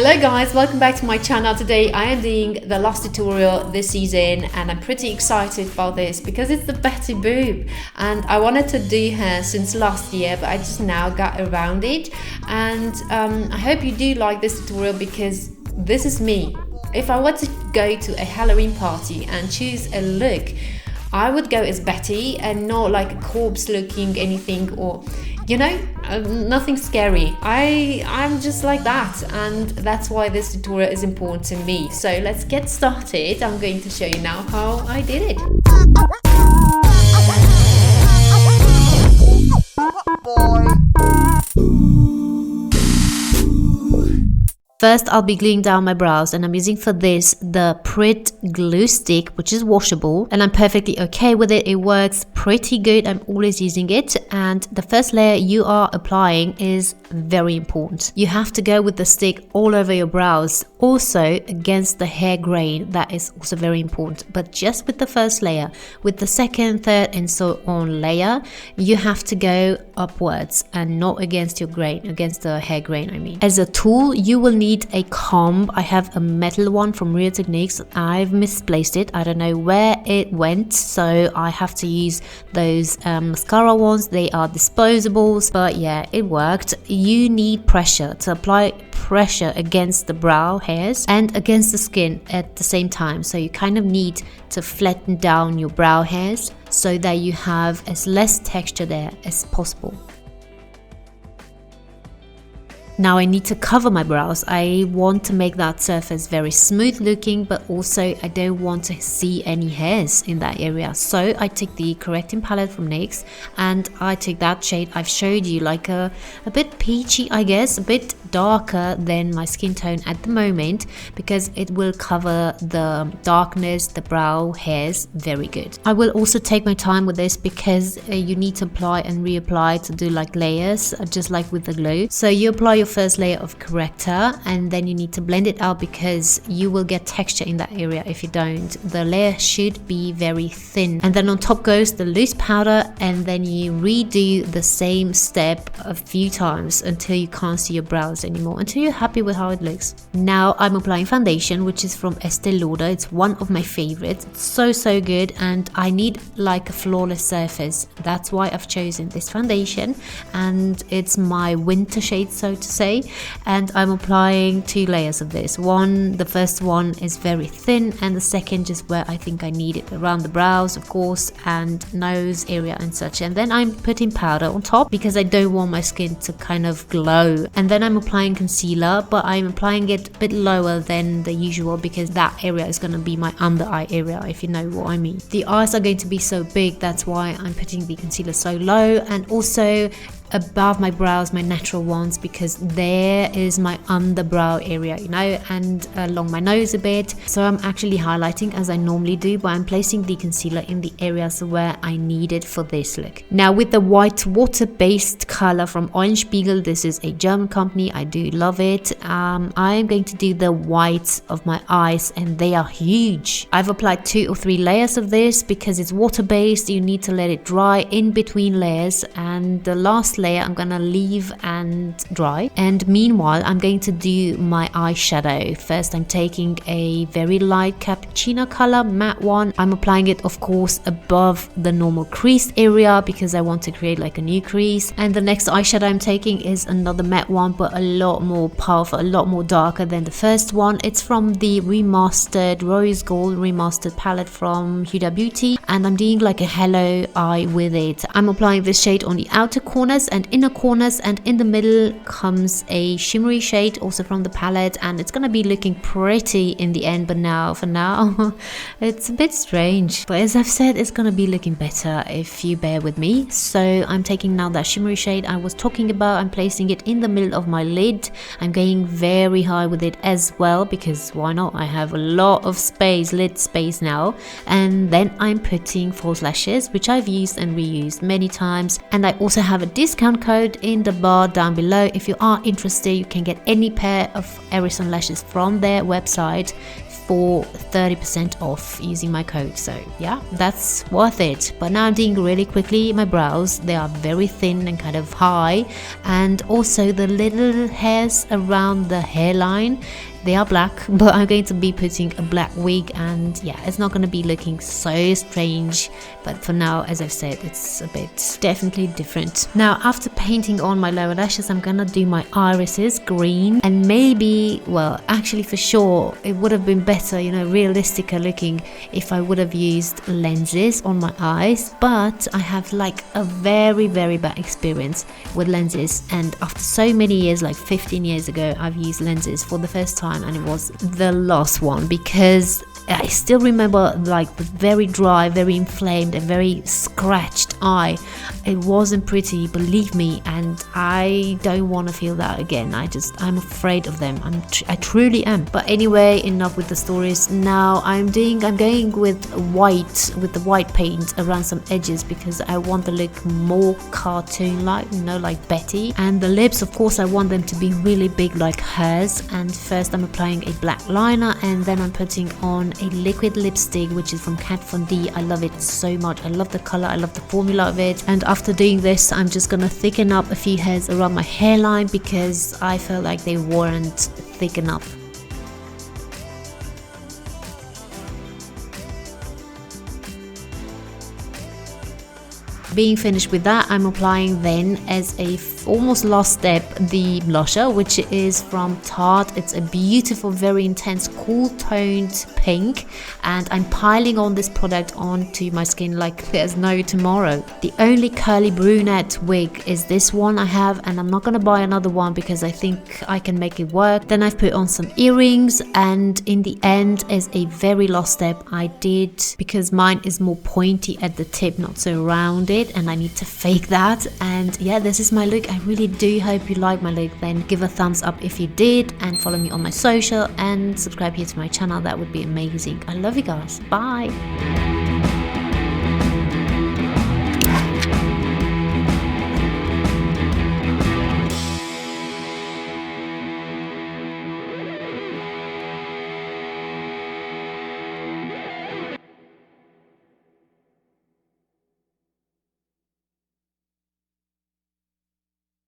Hello guys, welcome back to my channel. Today I am doing the last tutorial this season and I'm pretty excited about this because it's the Betty Boop and I wanted to do her since last year, but I just now got around it. And I hope you do like this tutorial because this is me. If I were to go to a Halloween party and choose a look, I would go as Betty and not like a corpse looking anything, or you know, nothing scary. I'm just like that, and that's why this tutorial is important to me. So let's get started. I'm going to show you now how I did it. First, I'll be gluing down my brows, and I'm using for this the Prit glue stick, which is washable, and I'm perfectly okay with it. It works pretty good. I'm always using it. And the first layer you are applying is very important. You have to go with the stick all over your brows, also against the hair grain. That is also very important, but just with the first layer. With the second, third, and so on layer, you have to go upwards and not against your grain, against the hair grain, I mean. As a tool, you will need a comb. I have a metal one from Rhode Techniques. I've misplaced it. I don't know where it went, so I have to use those mascara ones. They are disposables, but yeah, it worked. You need pressure to apply pressure against the brow hairs and against the skin at the same time. So you kind of need to flatten down your brow hairs so that you have as less texture there as possible. Now I need to cover my brows. I want to make that surface very smooth looking, but also I don't want to see any hairs in that area. So I take the correcting palette from NYX and I take that shade I've showed you, like a bit peachy, I guess, a bit darker than my skin tone at the moment, because it will cover the darkness, the brow hairs very good. I will also take my time with this because you need to apply and reapply to do like layers, just like with the glue. So you apply your first layer of corrector and then you need to blend it out because you will get texture in that area if you don't. The layer should be very thin, and then on top goes the loose powder, and then you redo the same step a few times until you can't see your brows anymore, until you're happy with how it looks. Now I'm applying foundation, which is from Estee Lauder. It's one of my favorites. It's so good, and I need like a flawless surface. That's why I've chosen this foundation, and it's my winter shade, so to say. And I'm applying two layers of this. The first one is very thin, and the second just where I think I need it, around the brows of course, and nose area and such. And then I'm putting powder on top because I don't want my skin to kind of glow. And then I'm applying concealer, but I'm applying it a bit lower than the usual because that area is going to be my under eye area, if you know what I mean. The eyes are going to be so big, that's why I'm putting the concealer so low, and also above my brows, my natural ones, because there is my underbrow area, you know, and along my nose a bit. So I'm actually highlighting as I normally do, but I'm placing the concealer in the areas where I need it for this look. Now with the white water-based color from Eulenspiegel, this is a German company, I do love it. I'm going to do the whites of my eyes, and they are huge. I've applied 2 or 3 layers of this because it's water-based. You need to let it dry in between layers, and the last layer I'm gonna leave and dry. And meanwhile I'm going to do my eyeshadow. First I'm taking a very light cappuccino color, matte one. I'm applying it of course above the normal crease area because I want to create like a new crease. And the next eyeshadow I'm taking is another matte one, but a lot more powerful, a lot more darker than the first one. It's from the remastered rose gold remastered palette from Huda Beauty, and I'm doing like a hello eye with it. I'm applying this shade on the outer corners and inner corners, and in the middle comes a shimmery shade also from the palette, and it's gonna be looking pretty in the end. But now for now it's a bit strange, but as I've said, it's gonna be looking better if you bear with me. So I'm taking now that shimmery shade I was talking about, I'm placing it in the middle of my lid. I'm going very high with it as well because why not, I have a lot of space, lid space now. And then I'm putting false lashes, which I've used and reused many times, and I also have a disc discount code in the bar down below. If you are interested, you can get any pair of Ericsson lashes from their website for 30% off using my code. So yeah, that's worth it. But now I'm doing really quickly my brows. They are very thin and kind of high, and also the little hairs around the hairline, they are black, but I'm going to be putting a black wig, and yeah, it's not going to be looking so strange, but for now, as I've said, it's a bit definitely different. Now, after painting on my lower lashes, I'm gonna do my irises green, and maybe, well, actually for sure it would have been better, you know, realistic looking if I would have used lenses on my eyes, but I have like a very bad experience with lenses, and after so many years, like 15 years ago, I've used lenses for the first time, and it was the last one, because I still remember like the very dry, very inflamed and very scratched eye. It wasn't pretty, believe me, and I don't want to feel that again. I'm afraid of them. I truly am. But anyway, enough with the stories. Now I'm going with the white paint around some edges, because I want to look more cartoon-like, you know, like Betty. And the lips, of course, I want them to be really big like hers. And first I'm applying a black liner, and then I'm putting on a liquid lipstick, which is from Kat Von D. I love it so much. I love the color, I love the formula of it. And after doing this, I'm just gonna thicken up a few hairs around my hairline, because I felt like they weren't thick enough. Being finished with that, I'm applying then as a almost last step the blusher, which is from Tarte. It's a beautiful, very intense, cool toned pink, and I'm piling on this product onto my skin like there's no tomorrow. The only curly brunette wig is this one I have, and I'm not gonna buy another one because I think I can make it work. Then I've put on some earrings, and in the end, as a very last step, I did, because mine is more pointy at the tip, not so rounded, and I need to fake that. And yeah, this is my look. I really do hope you like my look. Then give a thumbs up if you did, and follow me on my social, and subscribe here to my channel. That would be amazing. I love you guys. Bye.